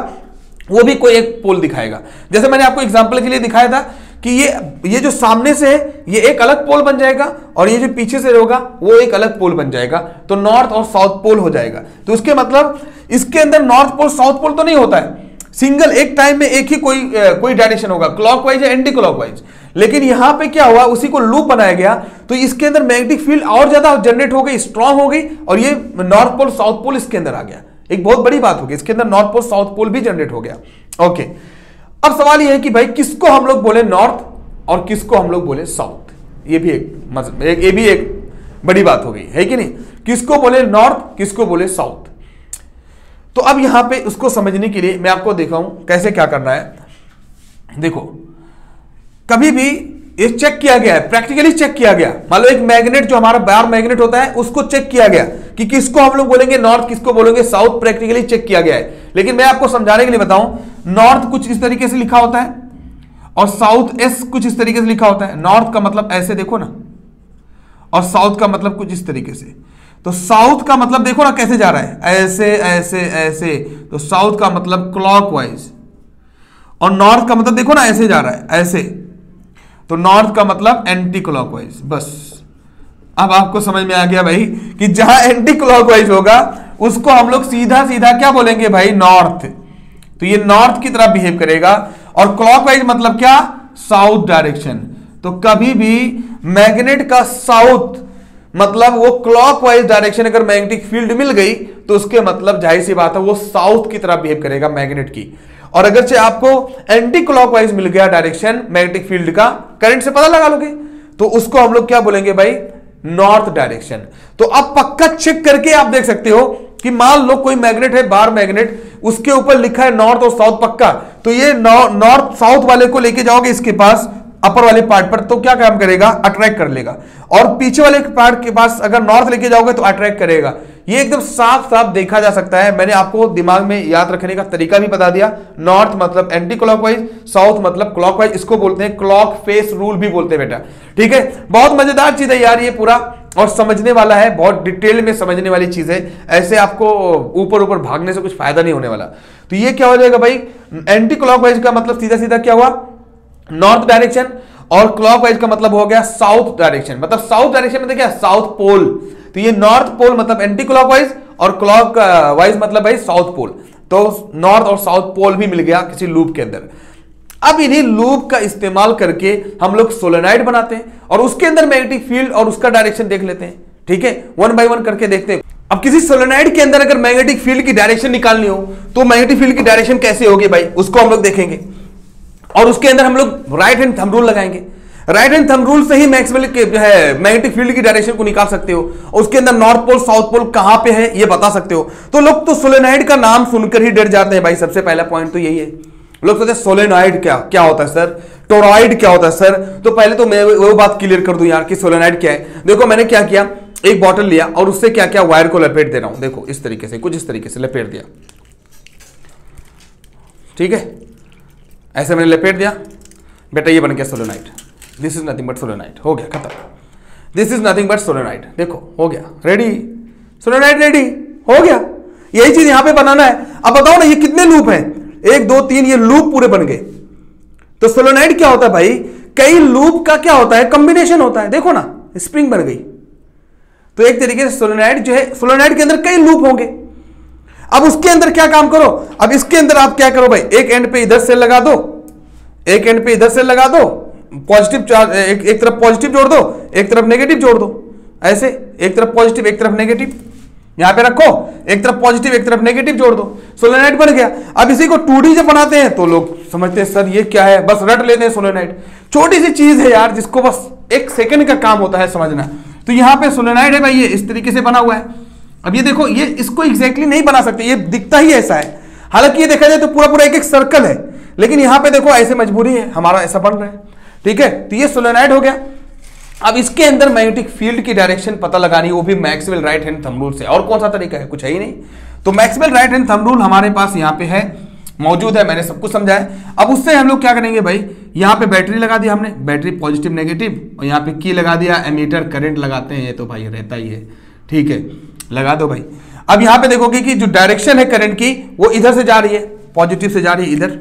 वो भी कोई एक पोल दिखाएगा। जैसे मैंने आपको एग्जांपल के लिए दिखाया था कि ये जो सामने से है ये एक अलग पोल बन जाएगा, और ये जो पीछे से होगा वो एक अलग पोल बन जाएगा, तो नॉर्थ और साउथ पोल हो जाएगा। तो उसके मतलब इसके अंदर नॉर्थ पोल साउथ पोल तो नहीं होता है, सिंगल एक टाइम में एक ही कोई डायरेक्शन होगा, क्लॉकवाइज या एंटी क्लॉकवाइज। लेकिन यहां पे क्या हुआ, उसी को लूप बनाया गया, तो इसके अंदर मैग्नेटिक फील्ड और ज्यादा जनरेट हो गई, स्ट्रांग हो गई, और ये नॉर्थ पोल साउथ पोल इसके अंदर आ गया। एक बहुत बड़ी बात होगी, इसके अंदर नॉर्थ पोल साउथ पोल भी जनरेट हो गया। ओके, अब सवाल यह है कि भाई किसको हम लोग बोले नॉर्थ और किसको हम लोग बोले साउथ। ये भी एक बड़ी बात हो गई है कि नहीं, किसको बोले नॉर्थ किसको बोले साउथ। तो अब यहां पे उसको समझने के लिए मैं आपको दिखाऊं कैसे क्या करना है। देखो, कभी भी ये चेक किया गया है, प्रैक्टिकली चेक किया गया, मान लो एक मैग्नेट जो हमारा बार मैग्नेट होता है उसको चेक किया गया कि किसको हम लोग बोलेंगे नॉर्थ किसको बोलेंगे साउथ, प्रैक्टिकली चेक किया गया है। लेकिन मैं आपको समझाने के लिए बताऊं, नॉर्थ कुछ इस तरीके से लिखा होता है और साउथ एस कुछ इस तरीके से लिखा होता है। नॉर्थ का मतलब ऐसे देखो ना, और साउथ का मतलब कुछ इस तरीके से। तो साउथ का मतलब देखो ना कैसे जा रहा है, ऐसे ऐसे ऐसे, तो साउथ का मतलब क्लॉकवाइज, और नॉर्थ का मतलब देखो ना ऐसे जा रहा है ऐसे, तो नॉर्थ का मतलब एंटी क्लॉकवाइज। बस अब आपको समझ में आ गया भाई कि जहां एंटी क्लॉकवाइज होगा उसको हम लोग सीधा सीधा क्या बोलेंगे भाई, नॉर्थ। तो ये नॉर्थ की तरह बिहेव करेगा, और क्लॉकवाइज मतलब क्या, साउथ डायरेक्शन। तो कभी भी मैग्नेट का साउथ मतलब वो क्लॉकवाइज डायरेक्शन अगर मैग्नेटिक फील्ड मिल गई तो उसके मतलब जाहिर सी बात है वो साउथ की तरह बिहेव करेगा मैग्नेट की। और अगर से आपको एंटी क्लॉकवाइज मिल गया डायरेक्शन मैग्नेटिक फील्ड का, करंट से पता लगा लोगे, तो उसको हम लोग क्या बोलेंगे भाई, नॉर्थ डायरेक्शन। तो अब पक्का चेक करके आप देख सकते हो कि मान लो कोई मैग्नेट है, बार मैग्नेट, उसके ऊपर लिखा है नॉर्थ और साउथ पक्का, तो ये नॉर्थ साउथ वाले को लेके जाओगे इसके पास अपर वाले पार्ट पर, तो क्या काम करेगा, अट्रैक्ट कर लेगा। और पीछे वाले पार्ट के पास अगर नॉर्थ लेके जाओगे तो अट्रैक्ट करेगा। ये एकदम साफ साफ देखा जा सकता है। मैंने आपको दिमाग में याद रखने का तरीका भी बता दिया। नॉर्थ मतलब एंटी क्लॉकवाइज, साउथ मतलब क्लॉकवाइज, इसको बोलते हैं क्लॉक फेस रूल भी बोलते हैं बेटा, ठीक है। बहुत मजेदार चीज है यार ये पूरा, और समझने वाला है, बहुत डिटेल में समझने वाली चीज है। ऐसे आपको ऊपर ऊपर भागने से कुछ फायदा नहीं होने वाला। तो ये क्या हो जाएगा भाई, एंटी क्लॉकवाइज का मतलब सीधा सीधा क्या हुआ, नॉर्थ डायरेक्शन, और क्लॉकवाइज का मतलब हो गया साउथ डायरेक्शन। मतलब साउथ डायरेक्शन मतलब क्या, साउथ पोल। तो ये नॉर्थ पोल मतलब एंटी क्लॉकवाइज, और क्लॉक वाइज मतलब भाई साउथ पोल। तो नॉर्थ और साउथ पोल भी मिल गया किसी लूप के अंदर। अब इन्हीं लूप का इस्तेमाल करके हम लोग सोलेनॉइड बनाते हैं, और उसके अंदर मैग्नेटिक फील्ड और उसका डायरेक्शन देख लेते हैं, ठीक है, वन बाय वन करके देखते हैं। अब किसी सोलेनॉइड के अंदर अगर मैग्नेटिक फील्ड की डायरेक्शन निकालनी हो तो मैग्नेटिक फील्ड की डायरेक्शन कैसे होगी भाई, उसको हम लोग देखेंगे, और उसके अंदर हम लोग राइट हैंड थंब रूल लगाएंगे। राइट हैंड थंब रूल से ही मैक्सवेल के जो है मैग्नेटिक फील्ड की डायरेक्शन को निकाल सकते हो, और उसके अंदर नॉर्थ पोल साउथ पोल कहां पे है ये बता सकते हो। तो लोग तो सोलेनॉइड का नाम सुनकर ही डर जाते हैं भाई। सबसे पहला पॉइंट तो यही है, लोग सोचते हैं सोलेनॉइड क्या होता है सर, टोरॉइड क्या होता है सर। तो पहले तो मैं वो बात क्लियर कर दूं यार कि सोलेनॉइड क्या है। देखो मैंने क्या किया, एक बॉटल लिया और उससे क्या क्या वायर को लपेट दे रहा हूं, देखो इस तरीके से, कुछ इस तरीके से लपेट दिया, ठीक है, ऐसे मैंने लपेट दिया बेटा, ये बन गया solenoid. This is nothing but solenoid, हो गया खत्म। This is nothing but solenoid, देखो हो गया रेडी, सोलेनॉइड रेडी हो गया। यही चीज यहां पे बनाना है। अब बताओ ना ये कितने लूप हैं, 1 2 3, ये लूप पूरे बन गए। तो सोलेनॉइड क्या होता है भाई, कई लूप का क्या होता है, कॉम्बिनेशन होता है। देखो ना स्प्रिंग बन गई, तो एक तरीके से सोलेनॉइड जो है, सोलेनॉइड के अंदर कई लूप होंगे। अब उसके अंदर क्या काम करो, अब इसके अंदर आप क्या करो भाई, एक एंड पे इधर सेल लगा दो, एक एंड पे इधर सेल लगा दो, पॉजिटिव चार्ज एक तरफ पॉजिटिव जोड़ दो, एक तरफ नेगेटिव जोड़ दो, ऐसे एक तरफ पॉजिटिव एक तरफ नेगेटिव, यहां पे रखो, एक तरफ पॉजिटिव एक तरफ नेगेटिव जोड़ दो, सोलेनॉइड बन गया। अब इसी को 2D जब बनाते हैं तो लोग समझते हैं सर ये क्या है, बस रट लेते हैं सोलेनॉइड। छोटी सी चीज है यार जिसको बस 1 सेकंड का काम होता है समझना। तो यहां पे सोलेनॉइड है भाई, ये इस तरीके से बना हुआ है। अब ये देखो, ये इसको एग्जैक्टली नहीं बना सकते, ये दिखता ही ऐसा है। हालांकि ये देखा जाए तो पूरा पूरा एक सर्कल है, लेकिन यहां पे देखो ऐसे मजबूरी है, हमारा ऐसा बन रहा है, ठीक है। तो ये सोलेनॉइड हो गया। अब इसके अंदर मैग्नेटिक फील्ड की डायरेक्शन पता लगानी है, वो भी Maxwell right hand thumb rule से। और कौन सा तरीका है, कुछ है ही नहीं। तो Maxwell right hand thumb rule हमारे पास यहाँ पे है, मौजूद है, मैंने सब कुछ समझाया। अब उससे हम लोग क्या करेंगे भाई, यहाँ पे बैटरी लगा दिया हमने, बैटरी पॉजिटिव नेगेटिव, और यहाँ पे की लगा दिया, एमीटर करंट लगाते हैं, ये तो भाई रहता ही है, ठीक है, लगा दो भाई। अब यहाँ पे देखोगे कि जो डायरेक्शन है करंट की वो इधर से जा रही है, पॉजिटिव से जा रही है इधर,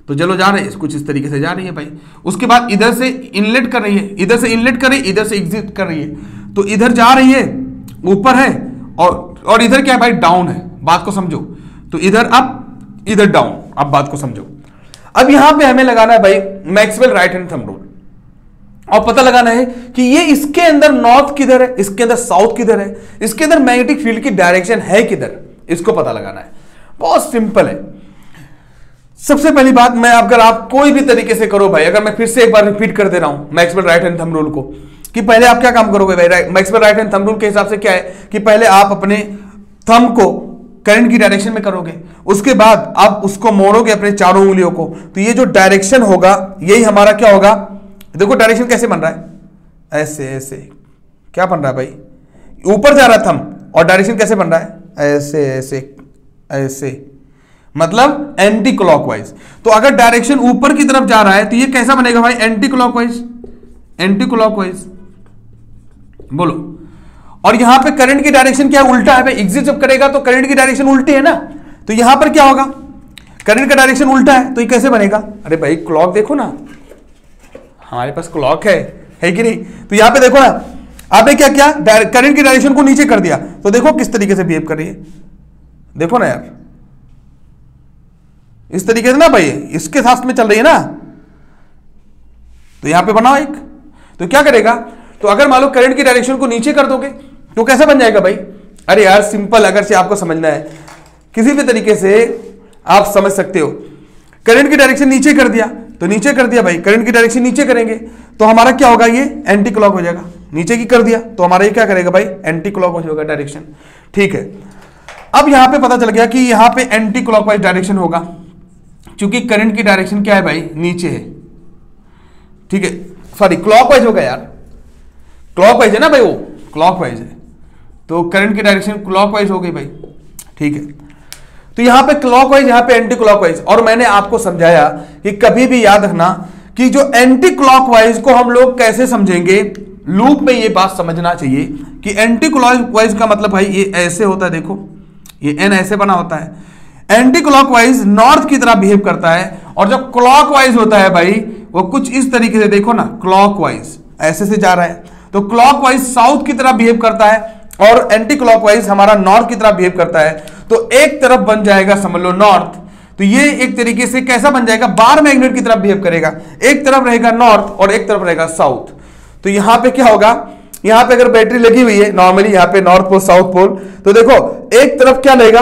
तो चलो जा रहे हैं कुछ इस तरीके से जा रही है भाई। उसके बाद इधर से इनलेट कर रही है, इधर से इनलेट कर रही है, इधर से एग्जिट कर रही है, तो इधर जा रही है, ऊपर है, और इधर क्या है भाई, डाउन है। बात को समझो, तो इधर अप, इधर डाउन। अब बात को समझो। अब यहां पे हमें लगाना है भाई Maxwell right hand thumb rule, और पता लगाना है कि ये इसके अंदर नॉर्थ किधर है, इसके अंदर साउथ किधर है, इसके अंदर मैग्नेटिक फील्ड की डायरेक्शन है किधर, इसको पता लगाना है। बहुत सिंपल है। सबसे पहली बात, मैं अगर आप कोई भी तरीके से करो भाई, अगर मैं फिर से एक बार रिपीट कर दे रहा हूं Maxwell right hand thumb rule को, कि पहले आप क्या काम करोगे भाई, Maxwell right hand thumb rule के हिसाब से क्या है कि पहले आप अपने थंब को करंट की डायरेक्शन में करोगे, उसके बाद आप उसको मोड़ोगे अपने चारों उंगलियों को, तो ये जो डायरेक्शन होगा यही हमारा क्या होगा। देखो डायरेक्शन कैसे बन रहा है, ऐसे ऐसे, क्या बन रहा है भाई, ऊपर जा रहा है थंब, और डायरेक्शन कैसे बन रहा है, ऐसे ऐसे ऐसे, मतलब एंटी क्लॉकवाइज। तो अगर डायरेक्शन ऊपर की तरफ जा रहा है तो ये कैसा बनेगा भाई, एंटी क्लॉकवाइज, एंटी क्लॉकवाइज, बोलो। और यहां पे करंट की डायरेक्शन क्या है, उल्टा है भाई, एग्जिट जब करेगा तो करंट की डायरेक्शन उल्टी है ना, तो यहां पर क्या होगा, करंट का डायरेक्शन उल्टा है, तो ये कैसे बनेगा। अरे भाई क्लॉक देखो ना, हमारे पास क्लॉक है कि नहीं। तो यहां पे देखो ना, आपने क्या किया, करंट की डायरेक्शन को नीचे कर दिया, तो देखो किस तरीके से बिहेव कर रही है, देखो ना यार, इस तरीके से ना भाई, इसके साथ में चल रही है ना। तो यहां पे बनाओ एक, तो क्या करेगा, तो अगर मान लो करंट की डायरेक्शन को नीचे कर दोगे तो कैसा बन जाएगा भाई। अरे यार सिंपल, अगर से आपको समझना है किसी भी तरीके से आप समझ सकते हो। करंट की डायरेक्शन नीचे कर दिया, तो नीचे कर दिया भाई, करंट की डायरेक्शन नीचे करेंगे तो हमारा क्या होगा, ये एंटी क्लॉक हो जाएगा। नीचे की कर दिया तो हमारा ये क्या करेगा भाई, एंटी क्लॉक हो जाएगा डायरेक्शन, ठीक है। अब यहां पे पता चल गया कि यहां पे एंटी क्लॉकवाइज डायरेक्शन होगा, क्योंकि करंट की डायरेक्शन क्या है भाई, नीचे है, ठीक है, सॉरी क्लॉकवाइज होगा यार, क्लॉकवाइज है ना भाई, वो क्लॉकवाइज है, तो करंट की डायरेक्शन क्लॉकवाइज हो गई भाई, ठीक है। तो यहां पे क्लॉकवाइज, यहां पे एंटी क्लॉकवाइज। और मैंने आपको समझाया कि कभी भी याद रखना कि जो एंटी क्लॉकवाइज को हम लोग कैसे समझेंगे, लूप में ये बात समझना चाहिए कि एंटी क्लॉकवाइज का मतलब भाई ये ऐसे होता है, देखो ये एन ऐसे बना होता है। एंटी क्लॉकवाइज नॉर्थ की तरह बिहेव करता है, और जो क्लॉकवाइज होता है भाई वो कुछ इस तरीके से, देखो ना क्लॉकवाइज ऐसे से जा रहा है, तो क्लॉकवाइज साउथ की तरह बिहेव करता है, और एंटी क्लॉकवाइज हमारा नॉर्थ की तरह बिहेव करता है। तो एक तरफ बन जाएगा समझ लो नॉर्थ, तो ये एक तरीके से कैसा बन जाएगा, बार मैग्नेट की तरफ बिहेव करेगा, एक तरफ रहेगा नॉर्थ और एक तरफ रहेगा साउथ। तो यहां पे क्या होगा, यहां पे अगर बैटरी लगी हुई है नॉर्मली, यहां पे नॉर्थ पोल साउथ पोल, तो देखो एक तरफ क्या लेगा,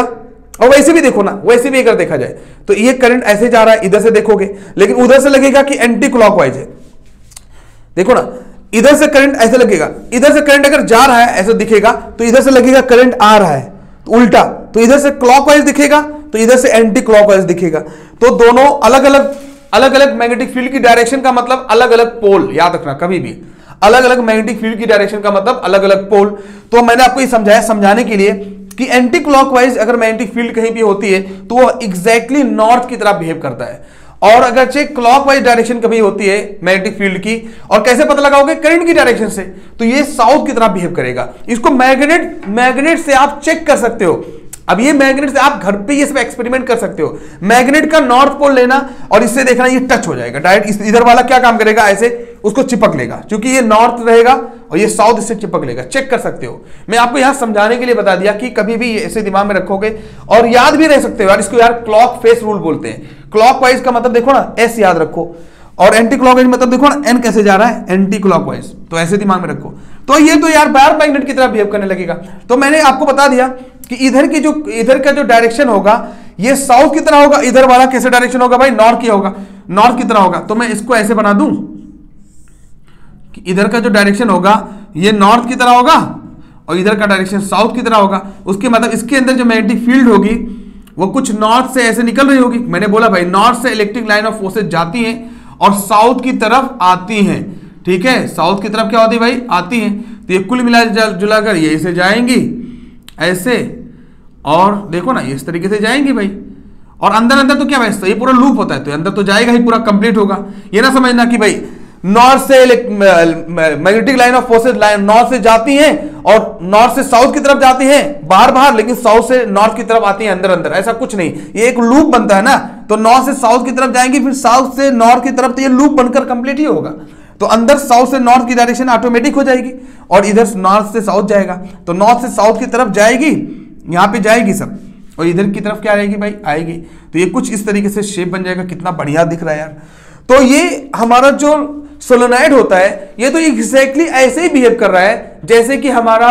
और वैसे भी देखो ना, वैसे भी अगर देखा जाए तो ये करंट ऐसे जा रहा है, इधर से देखोगे, लेकिन उधर से लगेगा कि एंटी क्लॉकवाइज है, देखो ना, इधर से करंट ऐसे लगेगा, इधर से करंट अगर जा रहा है ऐसे दिखेगा, तो इधर से लगेगा करंट आ रहा है, तो उल्टा, तो इधर से क्लॉकवाइज दिखेगा, तो इधर से एंटी क्लॉकवाइज दिखेगा। तो दोनों अलग अलग मैग्नेटिक फील्ड की डायरेक्शन का मतलब अलग अलग पोल, याद रखना कभी भी, अलग अलग मैग्नेटिक फील्ड की डायरेक्शन का मतलब अलग अलग पोल। तो मैंने आपको ये समझाया समझाने के लिए कि एंटी क्लॉकवाइज अगर मैग्नेटिक फील्ड कहीं भी होती है तो वो एग्जैक्टली नॉर्थ की तरह बिहेव करता है, और अगर चेक क्लॉकवाइज डायरेक्शन कभी होती है मैग्नेटिक फील्ड की, और कैसे पता लगाओगे, करंट की डायरेक्शन से, तो ये साउथ की तरह बिहेव करेगा। इसको मैग्नेट से आप चेक कर सकते हो। अब ये मैग्नेट से आप घर पे ये सब एक्सपेरिमेंट कर सकते हो। मैग्नेट का नॉर्थ पोल लेना और इससे देखना ये टच हो जाएगा डायरेक्ट, इधर वाला क्या काम करेगा, ऐसे उसको चिपक लेगा, क्योंकि ये नॉर्थ रहेगा और ये साउथ इससे चिपक लेगा। चेक कर सकते हो, मैं आपको यहां समझाने के लिए बता दिया कि कभी भी ऐसे दिमाग में रखोगे और याद भी रह सकते हो यार, इसको यार क्लॉक फेस रूल बोलते हैं। क्लॉकवाइज का मतलब देखो ना, एस याद रखो, और एंटी क्लॉकवाइज मतलब देखो ना, एन कैसे जा रहा है, एंटी क्लॉकवाइज, तो ऐसे दिमाग में रखो। तो ये तो यार बार मैग्नेट की तरह बिहेव करने लगेगा। तो मैंने आपको बता दिया कि इधर का जो डायरेक्शन होगा ये साउथ की तरह होगा, इधर वाला कैसे डायरेक्शन होगा भाई, नॉर्थ की होगा, नॉर्थ की तरह होगा। तो मैं इसको ऐसे बना दूं कि इधर का जो डायरेक्शन होगा ये नॉर्थ की तरह होगा और इधर का डायरेक्शन साउथ की तरह होगा। उसके मतलब इसके अंदर जो मैग्नेटिक फील्ड होगी वो कुछ नॉर्थ से ऐसे निकल रही होगी। मैंने बोला भाई नॉर्थ से इलेक्ट्रिक लाइन ऑफ फोर्सेज जाती हैं और साउथ की तरफ आती हैं, ठीक है, साउथ की तरफ क्या होती है भाई, आती हैं। तो ये कुल मिला जुलाकर ये ऐसे जाएंगी ऐसे, और देखो ना ये इस तरीके से जाएंगी भाई, और अंदर अंदर तो क्या भाई ये पूरा लूप होता है, तो अंदर तो जाएगा ही, पूरा कंप्लीट होगा। ये ना समझना कि भाई नॉर्थ से magnetic line of forces north से जाती हैं और नॉर्थ से साउथ की तरफ जाती हैं बाहर बाहर, लेकिन साउथ से नॉर्थ की तरफ आती हैं अंदर अंदर, ऐसा कुछ नहीं। ये एक लूप बनता है ना, तो नॉर्थ से साउथ की तरफ जाएंगी, फिर साउथ से नॉर्थ की तरफ, तो ये लूप बनकर कंप्लीट ही होगा। तो अंदर साउथ से नॉर्थ की डायरेक्शन ऑटोमेटिक हो जाएगी, और इधर नॉर्थ से साउथ जाएगा, तो नॉर्थ से साउथ की तरफ जाएगी, यहां पे जाएगी सब, और इधर की तरफ क्या रहेगी भाई, आएगी। तो ये कुछ इस तरीके से शेप बन जाएगा। कितना बढ़िया दिख रहा है यार। तो ये हमारा जो सोलेनॉइड होता है, ये तो एग्जैक्टली ऐसे ही बिहेव कर रहा है जैसे कि हमारा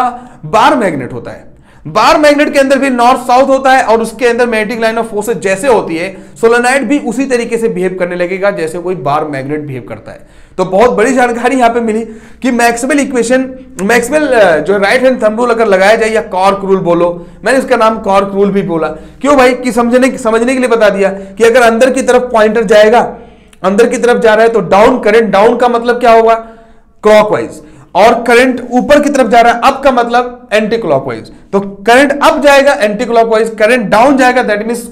बार मैग्नेट होता है। बार मैग्नेट के अंदर भी नॉर्थ साउथ होता है, और उसके अंदर मैग्नेटिक लाइन ऑफ फोर्सेज जैसे होती है, सोलेनॉइड भी उसी तरीके से बिहेव करने लगेगा जैसे कोई बार मैग्नेट बिहेव करता है। तो बहुत बड़ी जानकारी यहां पे मिली कि मैक्सवेल इक्वेशन, मैक्सवेल जो राइट हैंड थंब रूल अगर लगाया जाए, या कॉर्क रूल बोलो, मैंने इसका नाम कॉर्क रूल भी बोला। क्यों भाई, कि समझने के लिए बता दिया कि अगर अंदर की तरफ पॉइंटर जाएगा, अंदर की तरफ जा रहा है तो डाउन करंट, डाउन का मतलब क्या होगा, क्लॉकवाइज, और करंट ऊपर की तरफ जा रहा है, अप का मतलब एंटी क्लॉकवाइज। तो करंट अप जाएगा एंटी क्लॉकवाइज, करंट डाउन जाएगा दैट मींस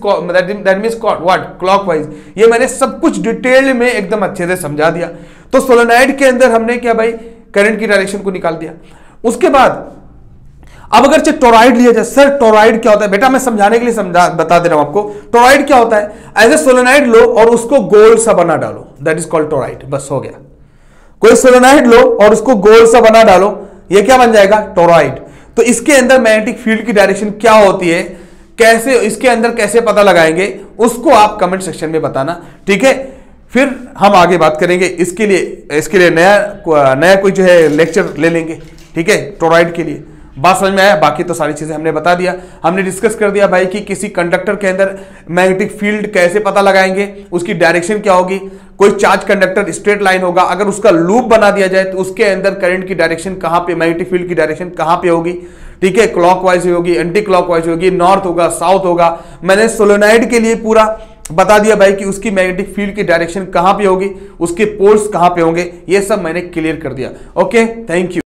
व्हाट, क्लॉकवाइज। ये मैंने सब कुछ डिटेल में एकदम अच्छे से समझा दिया। तो सोलेनॉइड के अंदर हमने क्या भाई, करंट की डायरेक्शन को निकाल दिया। उसके बाद अब अगर टोरॉइड लिया जाए, सर टोरॉइड क्या होता है, बेटा मैं समझाने के लिए बता दे रहा हूं आपको। टोरॉइड क्या होता है, एज ए सोलेनॉइड लो और उसको गोल सा बना डालो, दैट इज कॉल्ड टोरॉइड। बस हो गया। कोई सोलेनॉइड लो और उसको गोल सा बना डालो, ये क्या बन जाएगा, टोरॉइड। तो इसके अंदर मैग्नेटिक फील्ड की डायरेक्शन क्या होती है, कैसे इसके अंदर कैसे पता लगाएंगे, उसको आप कमेंट सेक्शन में बताना, ठीक है। फिर हम आगे बात करेंगे इसके लिए नया कोई जो है लेक्चर ले लेंगे, ठीक है, टोरॉइड के लिए। बात समझ में आया। बाकी तो सारी चीजें हमने बता दिया, हमने डिस्कस कर दिया भाई कि किसी कंडक्टर के अंदर मैग्नेटिक फील्ड कैसे पता लगाएंगे, उसकी डायरेक्शन क्या होगी। कोई चार्ज कंडक्टर स्ट्रेट लाइन होगा, अगर उसका लूप बना दिया जाए तो उसके अंदर करंट की डायरेक्शन कहां पे, मैग्नेटिक फील्ड की डायरेक्शन कहां पे होगी, ठीक है, क्लॉकवाइज होगी, एंटी क्लॉकवाइज होगी, नॉर्थ होगा, साउथ होगा। मैंने सोलेनॉइड के लिए पूरा बता दिया भाई कि उसकी मैग्नेटिक फील्ड की डायरेक्शन कहां पे होगी, उसके पोल्स कहां पे होंगे, ये सब मैंने क्लियर कर दिया। Okay, thank you.